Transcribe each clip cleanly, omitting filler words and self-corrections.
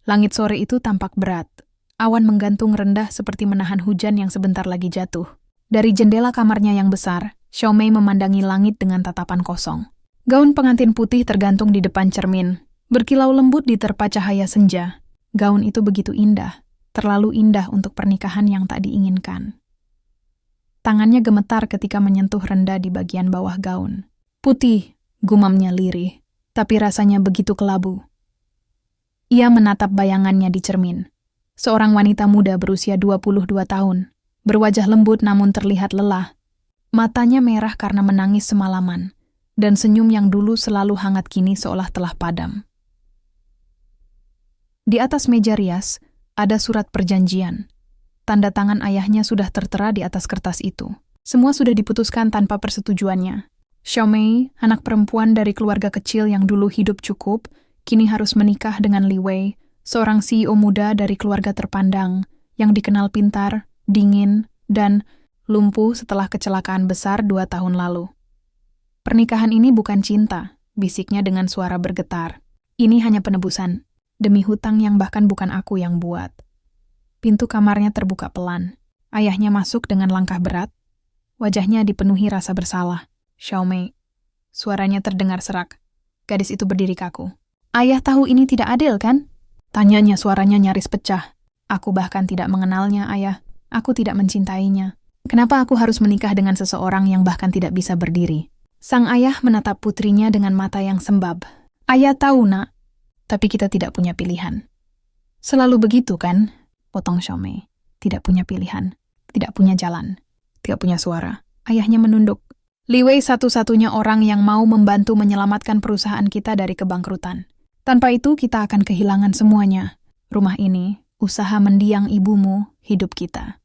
Langit sore itu tampak berat. Awan menggantung rendah seperti menahan hujan yang sebentar lagi jatuh. Dari jendela kamarnya yang besar, Xiaomei memandangi langit dengan tatapan kosong. Gaun pengantin putih tergantung di depan cermin, berkilau lembut diterpa cahaya senja. Gaun itu begitu indah, terlalu indah untuk pernikahan yang tak diinginkan. Tangannya gemetar ketika menyentuh rendah di bagian bawah gaun. Putih, gumamnya lirih, tapi rasanya begitu kelabu. Ia menatap bayangannya di cermin. Seorang wanita muda berusia 22 tahun, berwajah lembut namun terlihat lelah. Matanya merah karena menangis semalaman, dan senyum yang dulu selalu hangat kini seolah telah padam. Di atas meja rias, ada surat perjanjian. Tanda tangan ayahnya sudah tertera di atas kertas itu. Semua sudah diputuskan tanpa persetujuannya. Xiaomei, anak perempuan dari keluarga kecil yang dulu hidup cukup, kini harus menikah dengan Li Wei, seorang CEO muda dari keluarga terpandang, yang dikenal pintar, dingin, dan lumpuh setelah kecelakaan besar 2 tahun lalu. Pernikahan ini bukan cinta, bisiknya dengan suara bergetar. Ini hanya penebusan, demi hutang yang bahkan bukan aku yang buat. Pintu kamarnya terbuka pelan. Ayahnya masuk dengan langkah berat. Wajahnya dipenuhi rasa bersalah. Xiaomei, suaranya terdengar serak. Gadis itu berdiri kaku. Ayah tahu ini tidak adil, kan? Tanyanya suaranya nyaris pecah. Aku bahkan tidak mengenalnya, ayah. Aku tidak mencintainya. Kenapa aku harus menikah dengan seseorang yang bahkan tidak bisa berdiri? Sang ayah menatap putrinya dengan mata yang sembab. Ayah tahu, nak. Tapi kita tidak punya pilihan. Selalu begitu, kan? Potong Xiaomei. Tidak punya pilihan. Tidak punya jalan. Tidak punya suara. Ayahnya menunduk. Li Wei satu-satunya orang yang mau membantu menyelamatkan perusahaan kita dari kebangkrutan. Tanpa itu kita akan kehilangan semuanya. Rumah ini, usaha mendiang ibumu, hidup kita.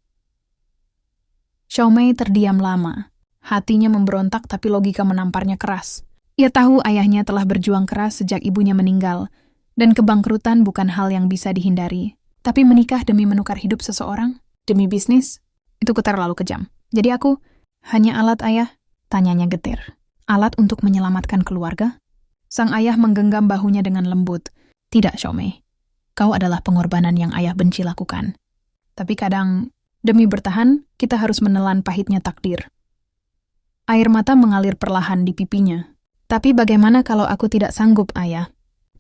Xiaomei terdiam lama. Hatinya memberontak tapi logika menamparnya keras. Ia tahu ayahnya telah berjuang keras sejak ibunya meninggal, dan kebangkrutan bukan hal yang bisa dihindari. Tapi menikah demi menukar hidup seseorang, demi bisnis, itu terlalu kejam. Jadi aku, hanya alat ayah? Tanyanya getir. Alat untuk menyelamatkan keluarga? Sang ayah menggenggam bahunya dengan lembut. Tidak, Xiaomei. Kau adalah pengorbanan yang ayah benci lakukan. Tapi kadang, demi bertahan, kita harus menelan pahitnya takdir. Air mata mengalir perlahan di pipinya. Tapi bagaimana kalau aku tidak sanggup, ayah?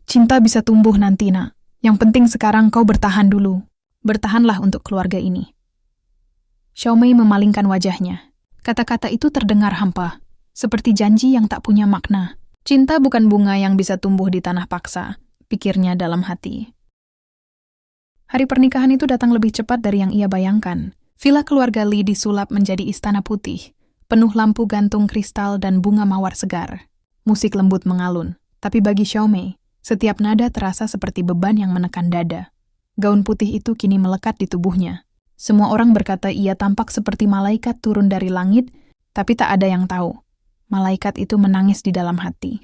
Cinta bisa tumbuh nanti, nak. Yang penting sekarang kau bertahan dulu. Bertahanlah untuk keluarga ini. Xiaomei memalingkan wajahnya. Kata-kata itu terdengar hampa, seperti janji yang tak punya makna. Cinta bukan bunga yang bisa tumbuh di tanah paksa, pikirnya dalam hati. Hari pernikahan itu datang lebih cepat dari yang ia bayangkan. Villa keluarga Li disulap menjadi istana putih, penuh lampu gantung kristal dan bunga mawar segar. Musik lembut mengalun, tapi bagi Xiaomei, setiap nada terasa seperti beban yang menekan dada. Gaun putih itu kini melekat di tubuhnya. Semua orang berkata ia tampak seperti malaikat turun dari langit, tapi tak ada yang tahu. Malaikat itu menangis di dalam hati.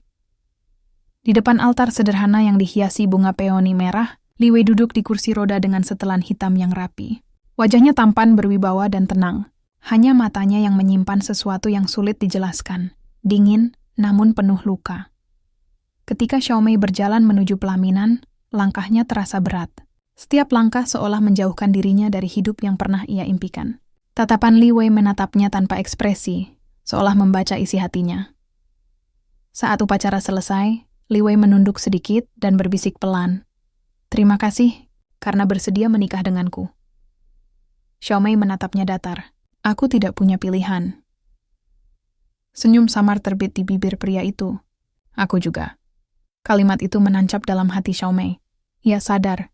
Di depan altar sederhana yang dihiasi bunga peoni merah, Li Wei duduk di kursi roda dengan setelan hitam yang rapi. Wajahnya tampan, berwibawa, dan tenang. Hanya matanya yang menyimpan sesuatu yang sulit dijelaskan. Dingin, namun penuh luka. Ketika Xiaomei berjalan menuju pelaminan, langkahnya terasa berat. Setiap langkah seolah menjauhkan dirinya dari hidup yang pernah ia impikan. Tatapan Li Wei menatapnya tanpa ekspresi, seolah membaca isi hatinya. Saat upacara selesai, Li Wei menunduk sedikit dan berbisik pelan. Terima kasih, karena bersedia menikah denganku. Xiaomei menatapnya datar. Aku tidak punya pilihan. Senyum samar terbit di bibir pria itu. Aku juga. Kalimat itu menancap dalam hati Xiaomei. Ia sadar.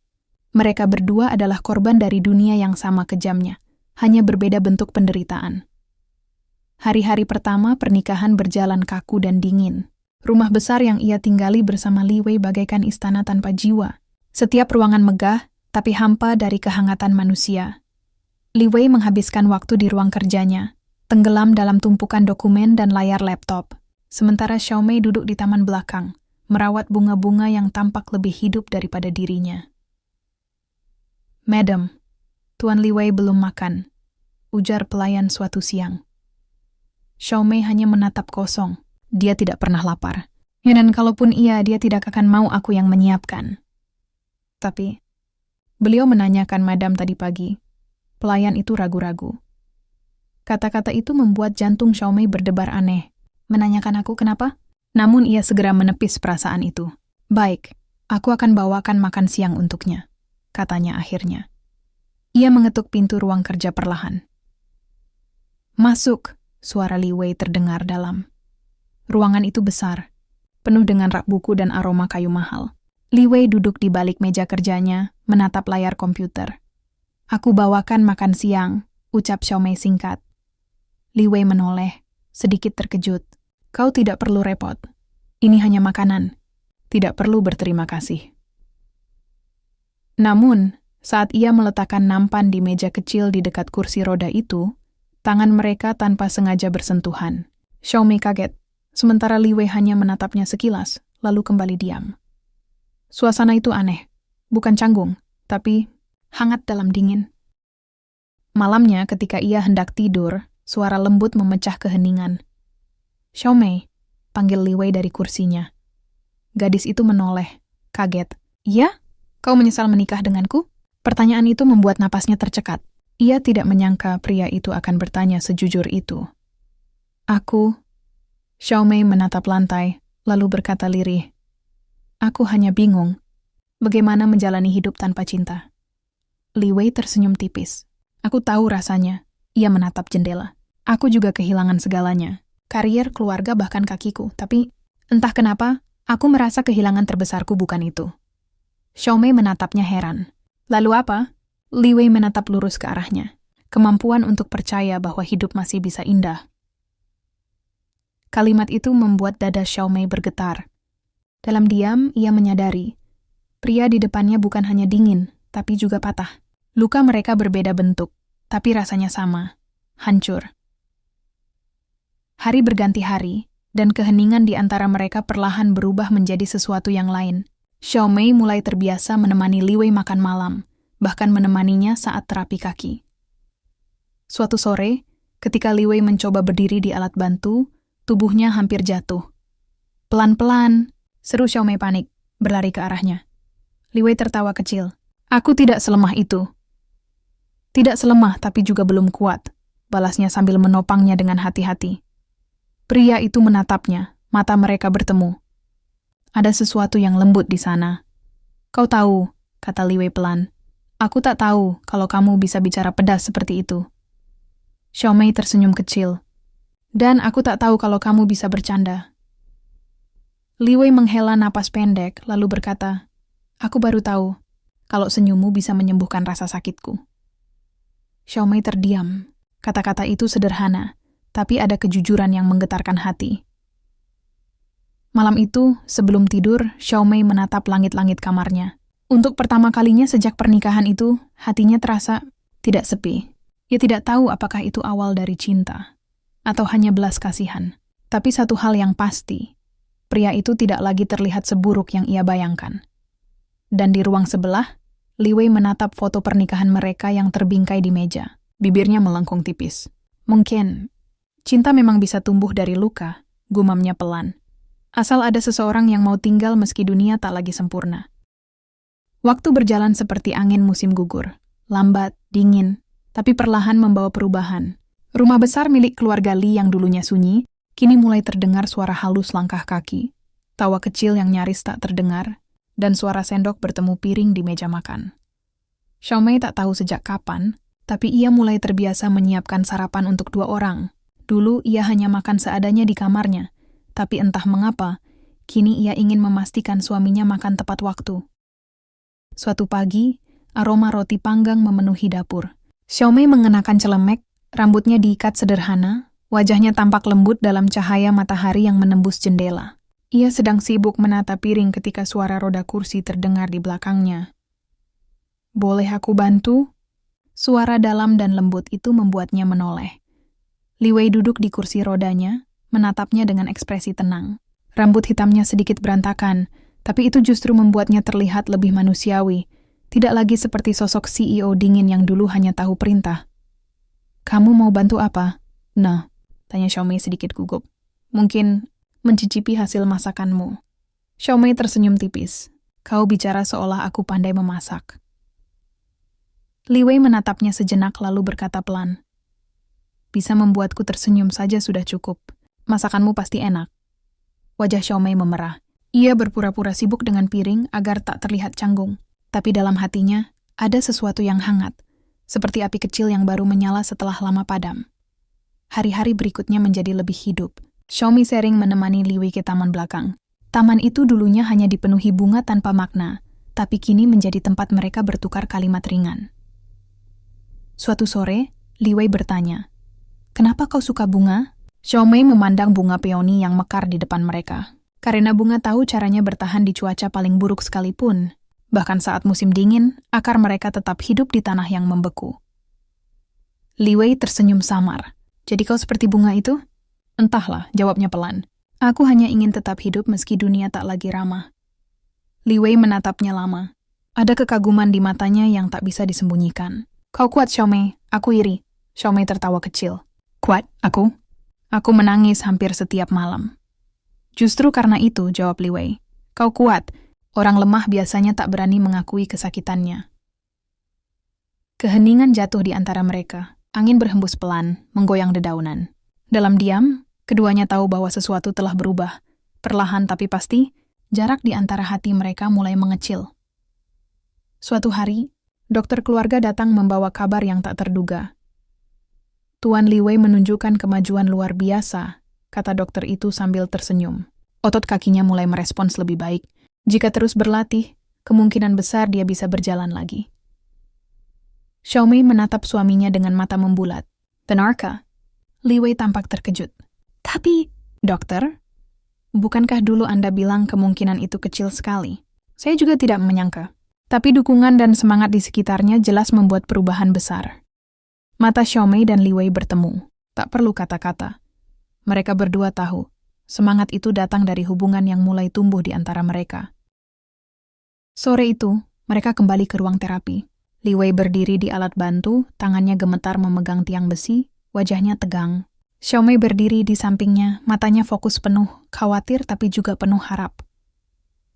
Mereka berdua adalah korban dari dunia yang sama kejamnya, hanya berbeda bentuk penderitaan. Hari-hari pertama pernikahan berjalan kaku dan dingin. Rumah besar yang ia tinggali bersama Li Wei bagaikan istana tanpa jiwa. Setiap ruangan megah, tapi hampa dari kehangatan manusia. Li Wei menghabiskan waktu di ruang kerjanya, tenggelam dalam tumpukan dokumen dan layar laptop. Sementara Xiaomei duduk di taman belakang, merawat bunga-bunga yang tampak lebih hidup daripada dirinya. Madam, Tuan Li Wei belum makan, ujar pelayan suatu siang. Xiaomei hanya menatap kosong. Dia tidak pernah lapar. Ya, dan kalaupun iya, dia tidak akan mau aku yang menyiapkan. Tapi, Beliau menanyakan Madam tadi pagi. Pelayan itu ragu-ragu. Kata-kata itu membuat jantung Xiaomei berdebar aneh. Menanyakan aku kenapa? Namun ia segera menepis perasaan itu. Baik, aku akan bawakan makan siang untuknya, katanya akhirnya. Ia mengetuk pintu ruang kerja perlahan. Masuk, suara Li Wei terdengar dalam. Ruangan itu besar, penuh dengan rak buku dan aroma kayu mahal. Li Wei duduk di balik meja kerjanya, menatap layar komputer. Aku bawakan makan siang, ucap Xiaomei singkat. Li Wei menoleh, sedikit terkejut. Kau tidak perlu repot. Ini hanya makanan. Tidak perlu berterima kasih. Namun, saat ia meletakkan nampan di meja kecil di dekat kursi roda itu, tangan mereka tanpa sengaja bersentuhan. Xiaomei kaget, sementara Li Wei hanya menatapnya sekilas, lalu kembali diam. Suasana itu aneh, bukan canggung, tapi hangat dalam dingin. Malamnya ketika ia hendak tidur, suara lembut memecah keheningan. Xiaomei, panggil Li Wei dari kursinya. Gadis itu menoleh, kaget. Iya? Kau menyesal menikah denganku? Pertanyaan itu membuat napasnya tercekat. Ia tidak menyangka pria itu akan bertanya sejujur itu. Aku, Xiaomei menatap lantai, lalu berkata lirih. Aku hanya bingung, bagaimana menjalani hidup tanpa cinta. Li Wei tersenyum tipis. Aku tahu rasanya. Ia menatap jendela. Aku juga kehilangan segalanya. Karier, keluarga, bahkan kakiku. Tapi, entah kenapa, aku merasa kehilangan terbesarku bukan itu. Xiaomei menatapnya heran. Lalu apa? Li Wei menatap lurus ke arahnya. Kemampuan untuk percaya bahwa hidup masih bisa indah. Kalimat itu membuat dada Xiaomei bergetar. Dalam diam, ia menyadari. Pria di depannya bukan hanya dingin, tapi juga patah. Luka mereka berbeda bentuk, tapi rasanya sama. Hancur. Hari berganti hari, dan keheningan di antara mereka perlahan berubah menjadi sesuatu yang lain. Xiaomei mulai terbiasa menemani Li Wei makan malam, bahkan menemaninya saat terapi kaki. Suatu sore, ketika Li Wei mencoba berdiri di alat bantu, tubuhnya hampir jatuh. Pelan-pelan, seru Xiaomei panik, berlari ke arahnya. Li Wei tertawa kecil. Aku tidak selemah itu. Tidak selemah, tapi juga belum kuat, balasnya sambil menopangnya dengan hati-hati. Pria itu menatapnya, mata mereka bertemu. Ada sesuatu yang lembut di sana. Kau tahu, kata Li Wei pelan. Aku tak tahu kalau kamu bisa bicara pedas seperti itu. Xiaomei tersenyum kecil. Dan aku tak tahu kalau kamu bisa bercanda. Li Wei menghela napas pendek, lalu berkata, aku baru tahu kalau senyummu bisa menyembuhkan rasa sakitku. Xiaomei terdiam. Kata-kata itu sederhana, tapi ada kejujuran yang menggetarkan hati. Malam itu, sebelum tidur, Xiaomei menatap langit-langit kamarnya. Untuk pertama kalinya sejak pernikahan itu, hatinya terasa tidak sepi. Ia tidak tahu apakah itu awal dari cinta, atau hanya belas kasihan. Tapi satu hal yang pasti, pria itu tidak lagi terlihat seburuk yang ia bayangkan. Dan di ruang sebelah, Li Wei menatap foto pernikahan mereka yang terbingkai di meja. Bibirnya melengkung tipis. Mungkin cinta memang bisa tumbuh dari luka, gumamnya pelan. Asal ada seseorang yang mau tinggal meski dunia tak lagi sempurna. Waktu berjalan seperti angin musim gugur. Lambat, dingin, tapi perlahan membawa perubahan. Rumah besar milik keluarga Li yang dulunya sunyi, kini mulai terdengar suara halus langkah kaki, tawa kecil yang nyaris tak terdengar, dan suara sendok bertemu piring di meja makan. Xiaomei tak tahu sejak kapan, tapi ia mulai terbiasa menyiapkan sarapan untuk 2 orang. Dulu ia hanya makan seadanya di kamarnya, tapi entah mengapa, kini ia ingin memastikan suaminya makan tepat waktu. Suatu pagi, aroma roti panggang memenuhi dapur. Xiaomei mengenakan celemek, rambutnya diikat sederhana, wajahnya tampak lembut dalam cahaya matahari yang menembus jendela. Ia sedang sibuk menata piring ketika suara roda kursi terdengar di belakangnya. Boleh aku bantu? Suara dalam dan lembut itu membuatnya menoleh. Li Wei duduk di kursi rodanya, menatapnya dengan ekspresi tenang. Rambut hitamnya sedikit berantakan, tapi itu justru membuatnya terlihat lebih manusiawi, tidak lagi seperti sosok CEO dingin yang dulu hanya tahu perintah. Kamu mau bantu apa? Nah, tanya Xiaomei sedikit gugup. Mungkin mencicipi hasil masakanmu. Xiaomei tersenyum tipis. Kau bicara seolah aku pandai memasak. Li Wei menatapnya sejenak lalu berkata pelan. Bisa membuatku tersenyum saja sudah cukup. Masakanmu pasti enak. Wajah Xiao Mei memerah. Ia berpura-pura sibuk dengan piring agar tak terlihat canggung. Tapi dalam hatinya, ada sesuatu yang hangat. Seperti api kecil yang baru menyala setelah lama padam. Hari-hari berikutnya menjadi lebih hidup. Xiao Mei sering menemani Li Wei ke taman belakang. Taman itu dulunya hanya dipenuhi bunga tanpa makna, tapi kini menjadi tempat mereka bertukar kalimat ringan. Suatu sore, Li Wei bertanya, "Kenapa kau suka bunga?" Xiao Mei memandang bunga peoni yang mekar di depan mereka. Karena bunga tahu caranya bertahan di cuaca paling buruk sekalipun. Bahkan saat musim dingin, akar mereka tetap hidup di tanah yang membeku. Li Wei tersenyum samar. "Jadi kau seperti bunga itu?" "Entahlah," jawabnya pelan. "Aku hanya ingin tetap hidup meski dunia tak lagi ramah." Li Wei menatapnya lama. Ada kekaguman di matanya yang tak bisa disembunyikan. "Kau kuat, Xiao Mei. Aku iri." Xiao Mei tertawa kecil. "Kuat? Aku? Aku menangis hampir setiap malam." "Justru karena itu," jawab Li Wei. "Kau kuat. Orang lemah biasanya tak berani mengakui kesakitannya." Keheningan jatuh di antara mereka. Angin berhembus pelan, menggoyang dedaunan. Dalam diam, keduanya tahu bahwa sesuatu telah berubah. Perlahan tapi pasti, jarak di antara hati mereka mulai mengecil. Suatu hari, dokter keluarga datang membawa kabar yang tak terduga. "Tuan Li Wei menunjukkan kemajuan luar biasa," kata dokter itu sambil tersenyum. Otot kakinya mulai merespons lebih baik. Jika terus berlatih, kemungkinan besar dia bisa berjalan lagi. Xiao Mei menatap suaminya dengan mata membulat. "Benarkah?" Li Wei tampak terkejut. "Tapi, dokter, bukankah dulu Anda bilang kemungkinan itu kecil sekali?" "Saya juga tidak menyangka. Tapi dukungan dan semangat di sekitarnya jelas membuat perubahan besar." Mata Xiao Mei dan Li Wei bertemu. Tak perlu kata-kata. Mereka berdua tahu, semangat itu datang dari hubungan yang mulai tumbuh di antara mereka. Sore itu, mereka kembali ke ruang terapi. Li Wei berdiri di alat bantu, tangannya gemetar memegang tiang besi, wajahnya tegang. Xiao Mei berdiri di sampingnya, matanya fokus penuh, khawatir tapi juga penuh harap.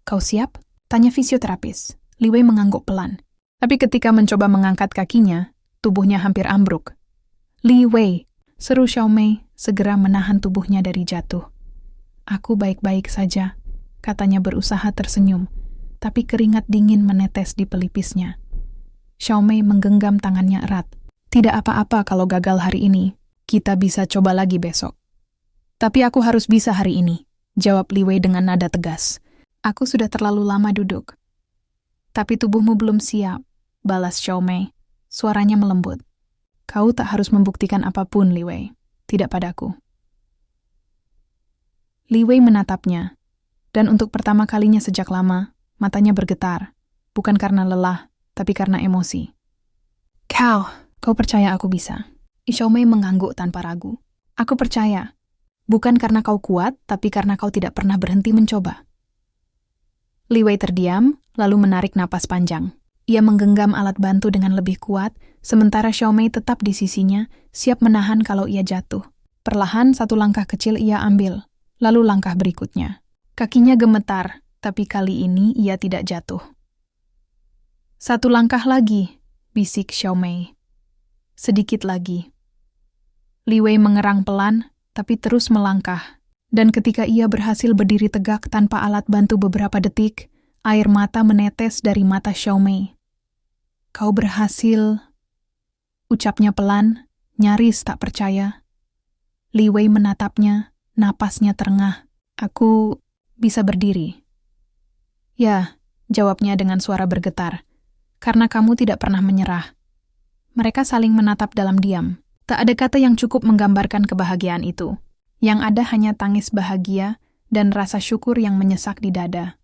"Kau siap?" tanya fisioterapis. Li Wei mengangguk pelan. Tapi ketika mencoba mengangkat kakinya, tubuhnya hampir ambruk. "Li Wei," seru Xiao Mei, segera menahan tubuhnya dari jatuh. "Aku baik-baik saja," katanya berusaha tersenyum, tapi keringat dingin menetes di pelipisnya. Xiao Mei menggenggam tangannya erat. "Tidak apa-apa kalau gagal hari ini. Kita bisa coba lagi besok." "Tapi aku harus bisa hari ini," jawab Li Wei dengan nada tegas. "Aku sudah terlalu lama duduk." "Tapi tubuhmu belum siap," balas Xiao Mei. Suaranya melembut. "Kau tak harus membuktikan apapun, Li Wei. Tidak padaku." Li Wei menatapnya, dan untuk pertama kalinya sejak lama, matanya bergetar, bukan karena lelah, tapi karena emosi. Kau percaya aku bisa?" Xiao Mei mengangguk tanpa ragu. "Aku percaya. Bukan karena kau kuat, tapi karena kau tidak pernah berhenti mencoba." Li Wei terdiam, lalu menarik napas panjang. Ia menggenggam alat bantu dengan lebih kuat, sementara Xiao Mei tetap di sisinya, siap menahan kalau ia jatuh. Perlahan satu langkah kecil ia ambil, lalu langkah berikutnya. Kakinya gemetar, tapi kali ini ia tidak jatuh. "Satu langkah lagi," bisik Xiao Mei. "Sedikit lagi." Li Wei mengerang pelan, tapi terus melangkah. Dan ketika ia berhasil berdiri tegak tanpa alat bantu beberapa detik, air mata menetes dari mata Xiao Mei. "Kau berhasil," ucapnya pelan, nyaris tak percaya. Li Wei menatapnya, napasnya terengah. "Aku bisa berdiri." "Ya," jawabnya dengan suara bergetar. "Karena kamu tidak pernah menyerah." Mereka saling menatap dalam diam. Tak ada kata yang cukup menggambarkan kebahagiaan itu. Yang ada hanya tangis bahagia dan rasa syukur yang menyesak di dada.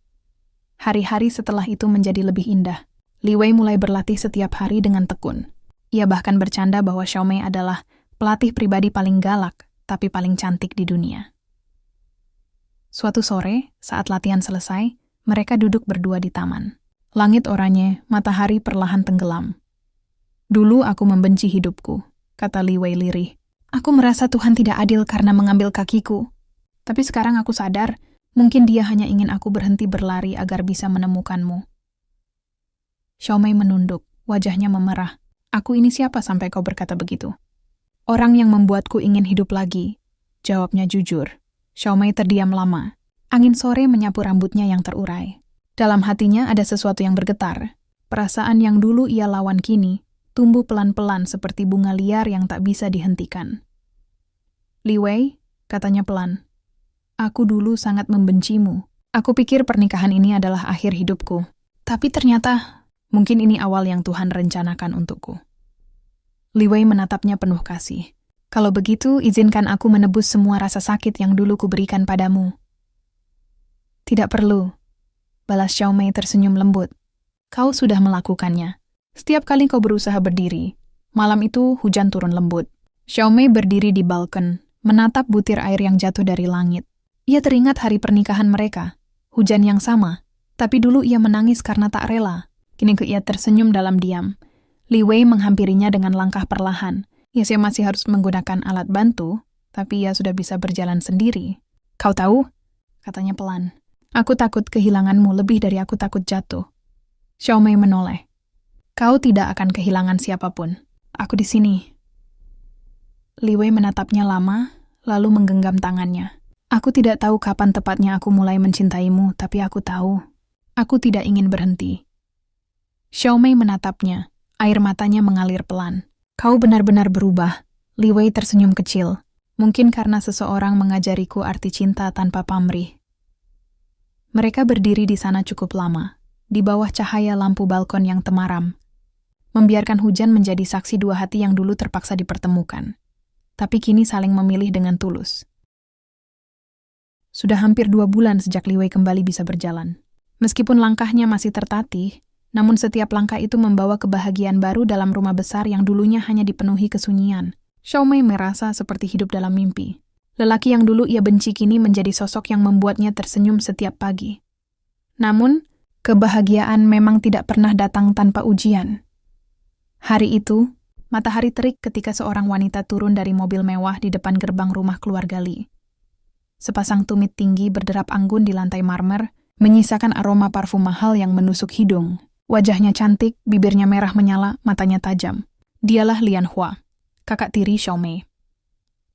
Hari-hari setelah itu menjadi lebih indah. Li Wei mulai berlatih setiap hari dengan tekun. Ia bahkan bercanda bahwa Xiao Mei adalah pelatih pribadi paling galak, tapi paling cantik di dunia. Suatu sore, saat latihan selesai, mereka duduk berdua di taman. Langit oranye, matahari perlahan tenggelam. "Dulu aku membenci hidupku," kata Li Wei lirih. "Aku merasa Tuhan tidak adil karena mengambil kakiku. Tapi sekarang aku sadar, mungkin Dia hanya ingin aku berhenti berlari agar bisa menemukanmu." Xiao Mei menunduk, wajahnya memerah. Aku ini siapa sampai kau berkata begitu? Orang yang membuatku ingin hidup lagi, jawabnya jujur. Xiaomei terdiam lama. Angin sore menyapu rambutnya yang terurai. Dalam hatinya ada sesuatu yang bergetar. Perasaan yang dulu ia lawan kini, tumbuh pelan-pelan seperti bunga liar yang tak bisa dihentikan. Li Wei, katanya pelan. Aku dulu sangat membencimu. Aku pikir pernikahan ini adalah akhir hidupku. Tapi ternyata, mungkin ini awal yang Tuhan rencanakan untukku. Li Wei menatapnya penuh kasih. Kalau begitu, izinkan aku menebus semua rasa sakit yang dulu kuberikan padamu. Tidak perlu, balas Xiaomei tersenyum lembut. Kau sudah melakukannya. Setiap kali kau berusaha berdiri, malam itu hujan turun lembut. Xiaomei berdiri di balkon, menatap butir air yang jatuh dari langit. Ia teringat hari pernikahan mereka, hujan yang sama, tapi dulu ia menangis karena tak rela. Kini ia tersenyum dalam diam. Li Wei menghampirinya dengan langkah perlahan. Ia masih harus menggunakan alat bantu, tapi ia sudah bisa berjalan sendiri. Kau tahu? Katanya pelan. Aku takut kehilanganmu lebih dari aku takut jatuh. Xiaomei menoleh. Kau tidak akan kehilangan siapapun. Aku di sini. Li Wei menatapnya lama, lalu menggenggam tangannya. Aku tidak tahu kapan tepatnya aku mulai mencintaimu, tapi aku tahu. Aku tidak ingin berhenti. Xiaomei menatapnya, air matanya mengalir pelan. Kau benar-benar berubah. Li Wei tersenyum kecil. Mungkin karena seseorang mengajariku arti cinta tanpa pamrih. Mereka berdiri di sana cukup lama, di bawah cahaya lampu balkon yang temaram, membiarkan hujan menjadi saksi dua hati yang dulu terpaksa dipertemukan. Tapi kini saling memilih dengan tulus. Sudah hampir 2 bulan sejak Li Wei kembali bisa berjalan. Meskipun langkahnya masih tertatih, namun setiap langkah itu membawa kebahagiaan baru dalam rumah besar yang dulunya hanya dipenuhi kesunyian. Xiaomei merasa seperti hidup dalam mimpi. Lelaki yang dulu ia benci kini menjadi sosok yang membuatnya tersenyum setiap pagi. Namun, kebahagiaan memang tidak pernah datang tanpa ujian. Hari itu, matahari terik ketika seorang wanita turun dari mobil mewah di depan gerbang rumah keluarga Li. Sepasang tumit tinggi berderap anggun di lantai marmer, menyisakan aroma parfum mahal yang menusuk hidung. Wajahnya cantik, bibirnya merah menyala, matanya tajam. Dialah Lian Hua, kakak tiri Xiaomei.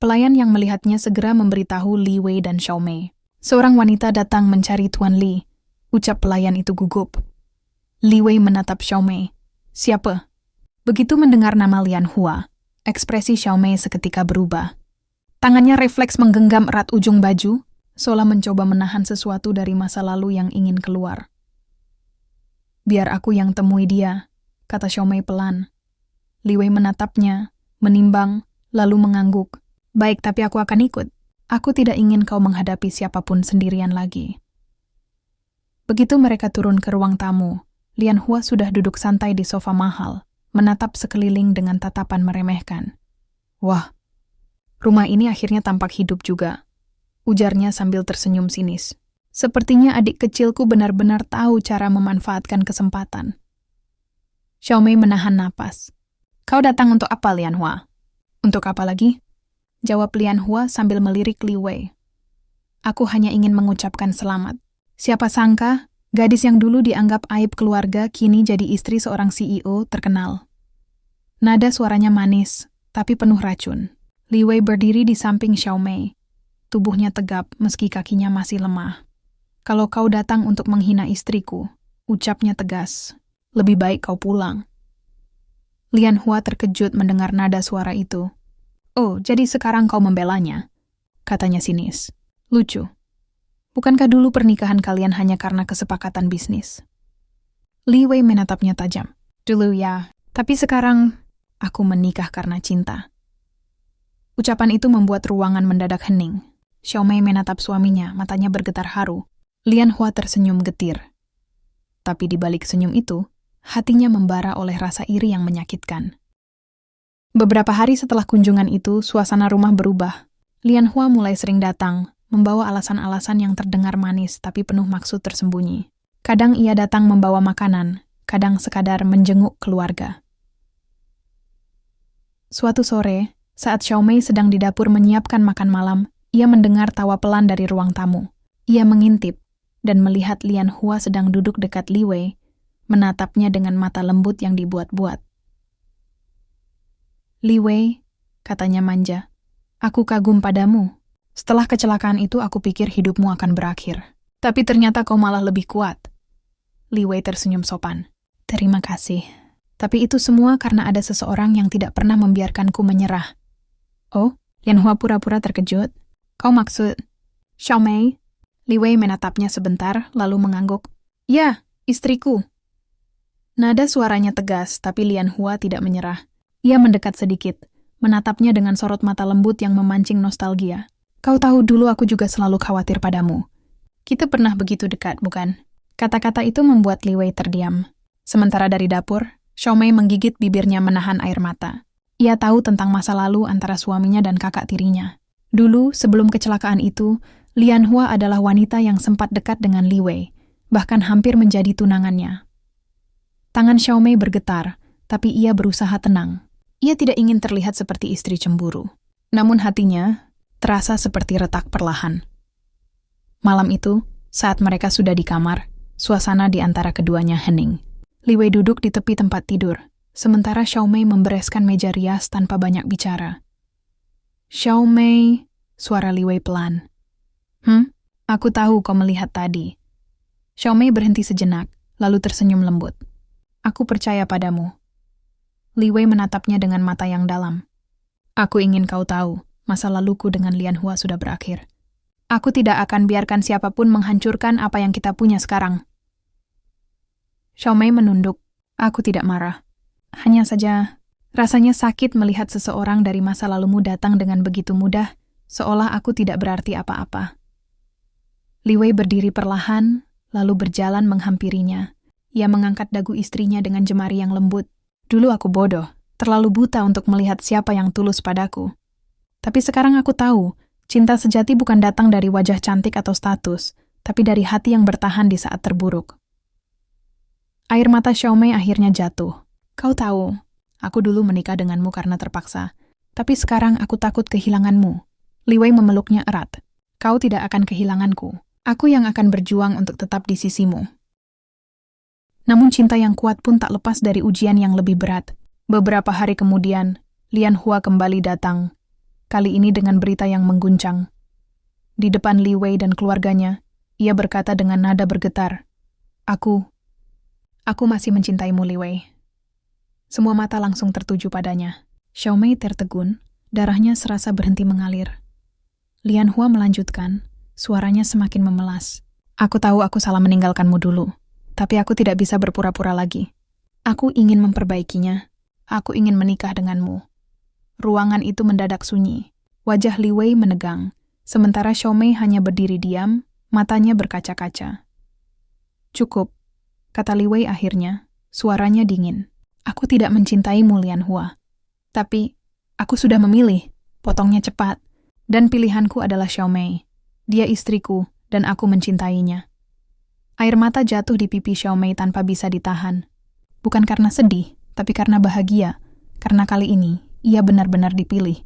Pelayan yang melihatnya segera memberitahu Li Wei dan Xiaomei. Seorang wanita datang mencari Tuan Li, ucap pelayan itu gugup. Li Wei menatap Xiaomei. Siapa? Begitu mendengar nama Lian Hua, ekspresi Xiaomei seketika berubah. Tangannya refleks menggenggam erat ujung baju, seolah mencoba menahan sesuatu dari masa lalu yang ingin keluar. Biar aku yang temui dia, kata Xiaomei pelan. Li Wei menatapnya, menimbang, lalu mengangguk. Baik, tapi aku akan ikut. Aku tidak ingin kau menghadapi siapapun sendirian lagi. Begitu mereka turun ke ruang tamu, Lian Hua sudah duduk santai di sofa mahal, menatap sekeliling dengan tatapan meremehkan. Wah, rumah ini akhirnya tampak hidup juga, ujarnya sambil tersenyum sinis. Sepertinya adik kecilku benar-benar tahu cara memanfaatkan kesempatan. Xiaomei menahan napas. Kau datang untuk apa, Lian Hua? Untuk apa lagi? Jawab Lian Hua sambil melirik Li Wei. Aku hanya ingin mengucapkan selamat. Siapa sangka, gadis yang dulu dianggap aib keluarga kini jadi istri seorang CEO terkenal. Nada suaranya manis, tapi penuh racun. Li Wei berdiri di samping Xiaomei. Tubuhnya tegap meski kakinya masih lemah. Kalau kau datang untuk menghina istriku, ucapnya tegas. Lebih baik kau pulang. Lian Hua terkejut mendengar nada suara itu. Oh, jadi sekarang kau membelanya? Katanya sinis. Lucu. Bukankah dulu pernikahan kalian hanya karena kesepakatan bisnis? Li Wei menatapnya tajam. Dulu ya, tapi sekarang aku menikah karena cinta. Ucapan itu membuat ruangan mendadak hening. Xiaomei menatap suaminya, matanya bergetar haru. Lian Hua tersenyum getir. Tapi di balik senyum itu, hatinya membara oleh rasa iri yang menyakitkan. Beberapa hari setelah kunjungan itu, suasana rumah berubah. Lian Hua mulai sering datang, membawa alasan-alasan yang terdengar manis tapi penuh maksud tersembunyi. Kadang ia datang membawa makanan, kadang sekadar menjenguk keluarga. Suatu sore, saat Xiaomei sedang di dapur menyiapkan makan malam, ia mendengar tawa pelan dari ruang tamu. Ia mengintip dan melihat Lian Hua sedang duduk dekat Li Wei, menatapnya dengan mata lembut yang dibuat-buat. Li Wei, katanya manja. Aku kagum padamu. Setelah kecelakaan itu aku pikir hidupmu akan berakhir. Tapi ternyata kau malah lebih kuat. Li Wei tersenyum sopan. Terima kasih. Tapi itu semua karena ada seseorang yang tidak pernah membiarkanku menyerah. Oh, Lian Hua pura-pura terkejut. Kau maksud Xiao Mei? Li Wei menatapnya sebentar, lalu mengangguk. Ya, istriku. Nada suaranya tegas, tapi Lian Hua tidak menyerah. Ia mendekat sedikit, menatapnya dengan sorot mata lembut yang memancing nostalgia. Kau tahu dulu aku juga selalu khawatir padamu. Kita pernah begitu dekat, bukan? Kata-kata itu membuat Li Wei terdiam. Sementara dari dapur, Xiao Mei menggigit bibirnya menahan air mata. Ia tahu tentang masa lalu antara suaminya dan kakak tirinya. Dulu, sebelum kecelakaan itu, Lian Hua adalah wanita yang sempat dekat dengan Li Wei, bahkan hampir menjadi tunangannya. Tangan Xiao Mei bergetar, tapi ia berusaha tenang. Ia tidak ingin terlihat seperti istri cemburu. Namun hatinya terasa seperti retak perlahan. Malam itu, saat mereka sudah di kamar, suasana di antara keduanya hening. Li Wei duduk di tepi tempat tidur, sementara Xiao Mei membereskan meja rias tanpa banyak bicara. Xiao Mei, suara Li Wei pelan. Aku tahu kau melihat tadi. Xiao Mei berhenti sejenak, lalu tersenyum lembut. Aku percaya padamu. Li Wei menatapnya dengan mata yang dalam. Aku ingin kau tahu, masa laluku dengan Lian Hua sudah berakhir. Aku tidak akan biarkan siapapun menghancurkan apa yang kita punya sekarang. Xiao Mei menunduk. Aku tidak marah. Hanya saja, rasanya sakit melihat seseorang dari masa lalumu datang dengan begitu mudah, seolah aku tidak berarti apa-apa. Li Wei berdiri perlahan, lalu berjalan menghampirinya. Ia mengangkat dagu istrinya dengan jemari yang lembut. Dulu aku bodoh, terlalu buta untuk melihat siapa yang tulus padaku. Tapi sekarang aku tahu, cinta sejati bukan datang dari wajah cantik atau status, tapi dari hati yang bertahan di saat terburuk. Air mata Xiao Mei akhirnya jatuh. Kau tahu, aku dulu menikah denganmu karena terpaksa, tapi sekarang aku takut kehilanganmu. Li Wei memeluknya erat. Kau tidak akan kehilanganku. Aku yang akan berjuang untuk tetap di sisimu. Namun cinta yang kuat pun tak lepas dari ujian yang lebih berat. Beberapa hari kemudian, Lian Hua kembali datang. Kali ini dengan berita yang mengguncang. Di depan Li Wei dan keluarganya, ia berkata dengan nada bergetar, Aku masih mencintaimu, Li Wei. Semua mata langsung tertuju padanya. Xiao Mei tertegun, darahnya serasa berhenti mengalir. Lian Hua melanjutkan, suaranya semakin memelas. Aku tahu aku salah meninggalkanmu dulu. Tapi aku tidak bisa berpura-pura lagi. Aku ingin memperbaikinya. Aku ingin menikah denganmu. Ruangan itu mendadak sunyi. Wajah Li Wei menegang, sementara Xiao Mei hanya berdiri diam, matanya berkaca-kaca. Cukup, kata Li Wei akhirnya, suaranya dingin. Aku tidak mencintaimu, Lian Hua. Tapi, aku sudah memilih, potongnya cepat. Dan pilihanku adalah Xiao Mei. Dia istriku, dan aku mencintainya. Air mata jatuh di pipi Xiao Mei tanpa bisa ditahan. Bukan karena sedih, tapi karena bahagia. Karena kali ini, ia benar-benar dipilih.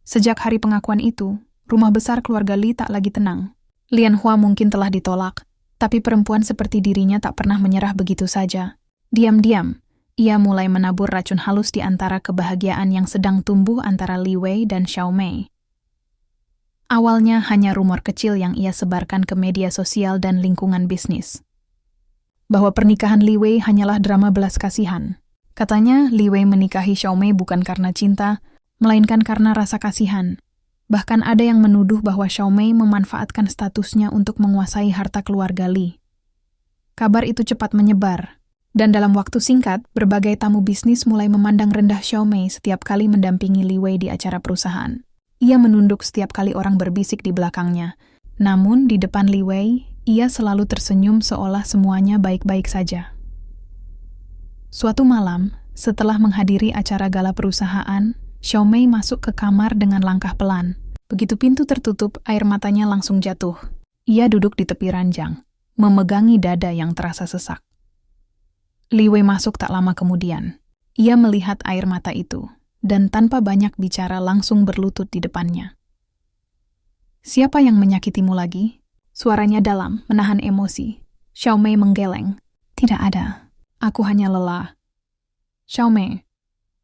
Sejak hari pengakuan itu, rumah besar keluarga Li tak lagi tenang. Lian Hua mungkin telah ditolak, tapi perempuan seperti dirinya tak pernah menyerah begitu saja. Diam-diam, ia mulai menabur racun halus di antara kebahagiaan yang sedang tumbuh antara Li Wei dan Xiao Mei. Awalnya hanya rumor kecil yang ia sebarkan ke media sosial dan lingkungan bisnis. Bahwa pernikahan Li Wei hanyalah drama belas kasihan. Katanya, Li Wei menikahi Xiao Mei bukan karena cinta, melainkan karena rasa kasihan. Bahkan ada yang menuduh bahwa Xiao Mei memanfaatkan statusnya untuk menguasai harta keluarga Li. Kabar itu cepat menyebar, dan dalam waktu singkat, berbagai tamu bisnis mulai memandang rendah Xiao Mei setiap kali mendampingi Li Wei di acara perusahaan. Ia menunduk setiap kali orang berbisik di belakangnya. Namun, di depan Li Wei, ia selalu tersenyum seolah semuanya baik-baik saja. Suatu malam, setelah menghadiri acara gala perusahaan, Xiao Mei masuk ke kamar dengan langkah pelan. Begitu pintu tertutup, air matanya langsung jatuh. Ia duduk di tepi ranjang, memegangi dada yang terasa sesak. Li Wei masuk tak lama kemudian. Ia melihat air mata itu, dan tanpa banyak bicara langsung berlutut di depannya. Siapa yang menyakitimu lagi? Suaranya dalam, menahan emosi. Xiao Mei menggeleng. Tidak ada. Aku hanya lelah. Xiao Mei,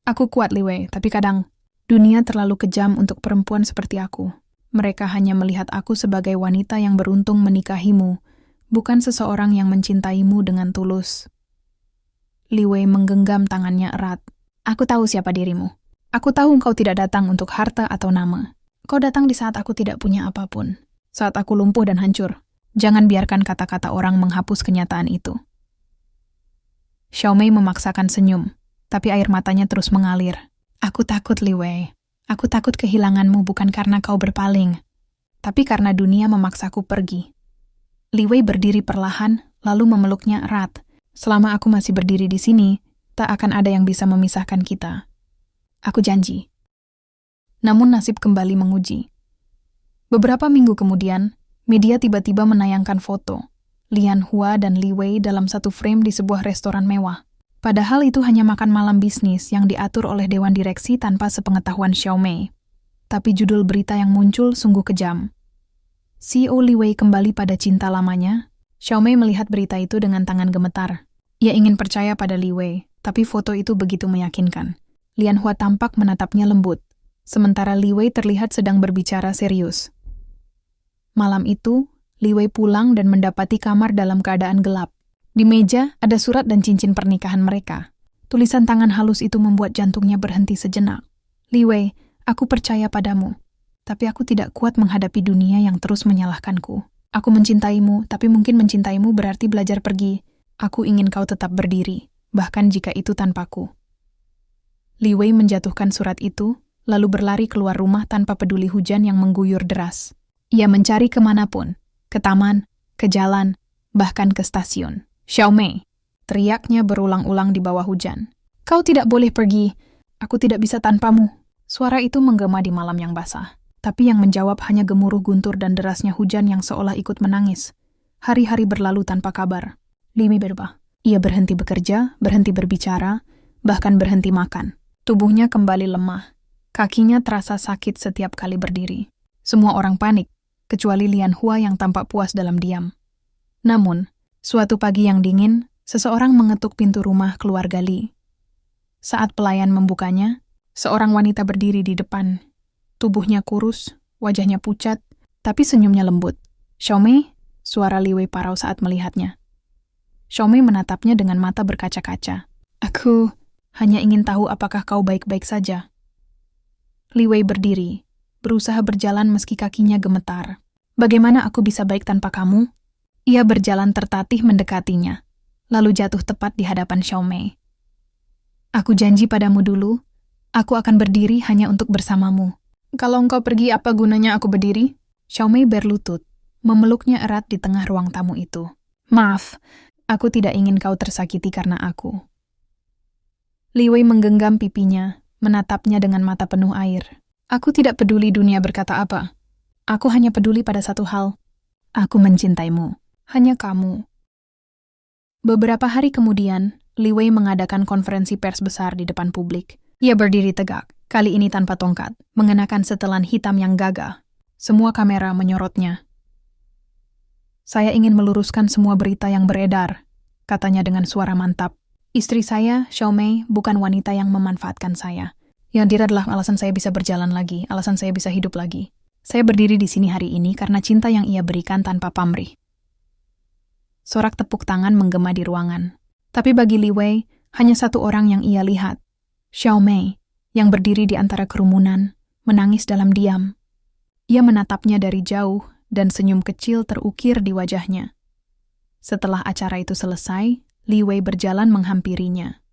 Aku kuat, Li Wei, tapi kadang dunia terlalu kejam untuk perempuan seperti aku. Mereka hanya melihat aku sebagai wanita yang beruntung menikahimu, bukan seseorang yang mencintaimu dengan tulus. Li Wei menggenggam tangannya erat. Aku tahu siapa dirimu. Aku tahu engkau tidak datang untuk harta atau nama. Kau datang di saat aku tidak punya apapun. Saat aku lumpuh dan hancur. Jangan biarkan kata-kata orang menghapus kenyataan itu. Xiaomei memaksakan senyum, tapi air matanya terus mengalir. Aku takut, Li Wei. Aku takut kehilanganmu bukan karena kau berpaling, tapi karena dunia memaksaku pergi. Li Wei berdiri perlahan, lalu memeluknya erat. Selama aku masih berdiri di sini, tak akan ada yang bisa memisahkan kita. Aku janji. Namun nasib kembali menguji. Beberapa minggu kemudian, media tiba-tiba menayangkan foto Lian Hua dan Li Wei dalam satu frame di sebuah restoran mewah. Padahal itu hanya makan malam bisnis yang diatur oleh Dewan Direksi tanpa sepengetahuan Xiaomei. Tapi judul berita yang muncul sungguh kejam. CEO Li Wei kembali pada cinta lamanya. Xiaomei melihat berita itu dengan tangan gemetar. Ia ingin percaya pada Li Wei, tapi foto itu begitu meyakinkan. Lian Hua tampak menatapnya lembut, sementara Li Wei terlihat sedang berbicara serius. Malam itu, Li Wei pulang dan mendapati kamar dalam keadaan gelap. Di meja ada surat dan cincin pernikahan mereka. Tulisan tangan halus itu membuat jantungnya berhenti sejenak. Li Wei, aku percaya padamu, tapi aku tidak kuat menghadapi dunia yang terus menyalahkanku. Aku mencintaimu, tapi mungkin mencintaimu berarti belajar pergi. Aku ingin kau tetap berdiri, bahkan jika itu tanpaku. Li Wei menjatuhkan surat itu, lalu berlari keluar rumah tanpa peduli hujan yang mengguyur deras. Ia mencari kemanapun, ke taman, ke jalan, bahkan ke stasiun. Xiaomei, teriaknya berulang-ulang di bawah hujan. Kau tidak boleh pergi, aku tidak bisa tanpamu. Suara itu menggema di malam yang basah, tapi yang menjawab hanya gemuruh guntur dan derasnya hujan yang seolah ikut menangis. Hari-hari berlalu tanpa kabar. Li Wei berubah. Ia berhenti bekerja, berhenti berbicara, bahkan berhenti makan. Tubuhnya kembali lemah. Kakinya terasa sakit setiap kali berdiri. Semua orang panik, kecuali Lian Hua yang tampak puas dalam diam. Namun, suatu pagi yang dingin, seseorang mengetuk pintu rumah keluarga Li. Saat pelayan membukanya, seorang wanita berdiri di depan. Tubuhnya kurus, wajahnya pucat, tapi senyumnya lembut. Xiaomei, suara Li Wei parau saat melihatnya. Xiaomei menatapnya dengan mata berkaca-kaca. Aku hanya ingin tahu apakah kau baik-baik saja. Li Wei berdiri, berusaha berjalan meski kakinya gemetar. Bagaimana aku bisa baik tanpa kamu? Ia berjalan tertatih mendekatinya, lalu jatuh tepat di hadapan Xiaomei. Aku janji padamu dulu, aku akan berdiri hanya untuk bersamamu. Kalau engkau pergi, apa gunanya aku berdiri? Xiaomei berlutut, memeluknya erat di tengah ruang tamu itu. Maaf, aku tidak ingin kau tersakiti karena aku. Li Wei menggenggam pipinya, menatapnya dengan mata penuh air. Aku tidak peduli dunia berkata apa. Aku hanya peduli pada satu hal. Aku mencintaimu. Hanya kamu. Beberapa hari kemudian, Li Wei mengadakan konferensi pers besar di depan publik. Ia berdiri tegak, kali ini tanpa tongkat, mengenakan setelan hitam yang gagah. Semua kamera menyorotnya. Saya ingin meluruskan semua berita yang beredar, katanya dengan suara mantap. Istri saya, Xiaomei, bukan wanita yang memanfaatkan saya. Yang dia adalah alasan saya bisa berjalan lagi, alasan saya bisa hidup lagi. Saya berdiri di sini hari ini karena cinta yang ia berikan tanpa pamrih. Sorak tepuk tangan menggema di ruangan. Tapi bagi Li Wei, hanya satu orang yang ia lihat. Xiaomei, yang berdiri di antara kerumunan, menangis dalam diam. Ia menatapnya dari jauh dan senyum kecil terukir di wajahnya. Setelah acara itu selesai, Li Wei berjalan menghampirinya.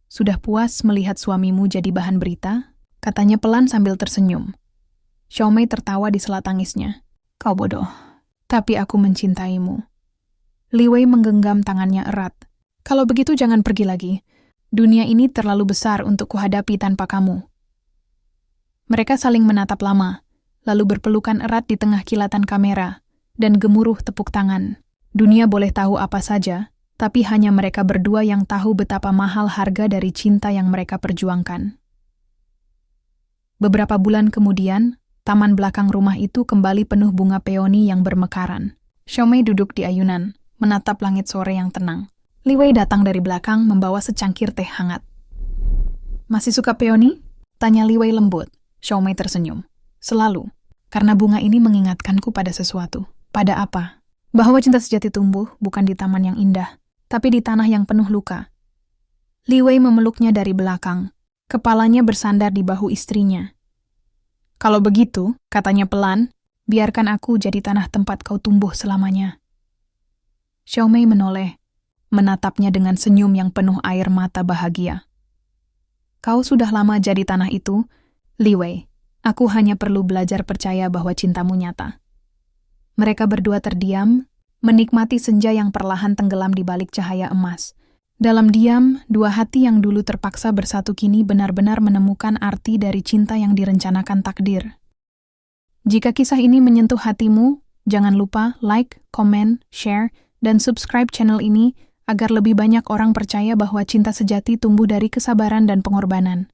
Sudah puas melihat suamimu jadi bahan berita? Katanya pelan sambil tersenyum. Xiaomei tertawa di sela tangisnya. Kau bodoh, tapi aku mencintaimu. Li Wei menggenggam tangannya erat. Kalau begitu jangan pergi lagi. Dunia ini terlalu besar untuk kuhadapi tanpa kamu. Mereka saling menatap lama, lalu berpelukan erat di tengah kilatan kamera, dan gemuruh tepuk tangan. Dunia boleh tahu apa saja, tapi hanya mereka berdua yang tahu betapa mahal harga dari cinta yang mereka perjuangkan. Beberapa bulan kemudian, taman belakang rumah itu kembali penuh bunga peoni yang bermekaran. Xiaomei duduk di ayunan, menatap langit sore yang tenang. Li Wei datang dari belakang membawa secangkir teh hangat. Masih suka peoni? Tanya Li Wei lembut. Xiao Mei tersenyum. Selalu. Karena bunga ini mengingatkanku pada sesuatu. Pada apa? Bahwa cinta sejati tumbuh bukan di taman yang indah, tapi di tanah yang penuh luka. Li Wei memeluknya dari belakang. Kepalanya bersandar di bahu istrinya. Kalau begitu, katanya pelan, biarkan aku jadi tanah tempat kau tumbuh selamanya. Xiao Mei menoleh, menatapnya dengan senyum yang penuh air mata bahagia. Kau sudah lama jadi tanah itu, Li Wei. Aku hanya perlu belajar percaya bahwa cintamu nyata. Mereka berdua terdiam, menikmati senja yang perlahan tenggelam di balik cahaya emas. Dalam diam, dua hati yang dulu terpaksa bersatu kini benar-benar menemukan arti dari cinta yang direncanakan takdir. Jika kisah ini menyentuh hatimu, jangan lupa like, komen, share, dan subscribe channel ini agar lebih banyak orang percaya bahwa cinta sejati tumbuh dari kesabaran dan pengorbanan.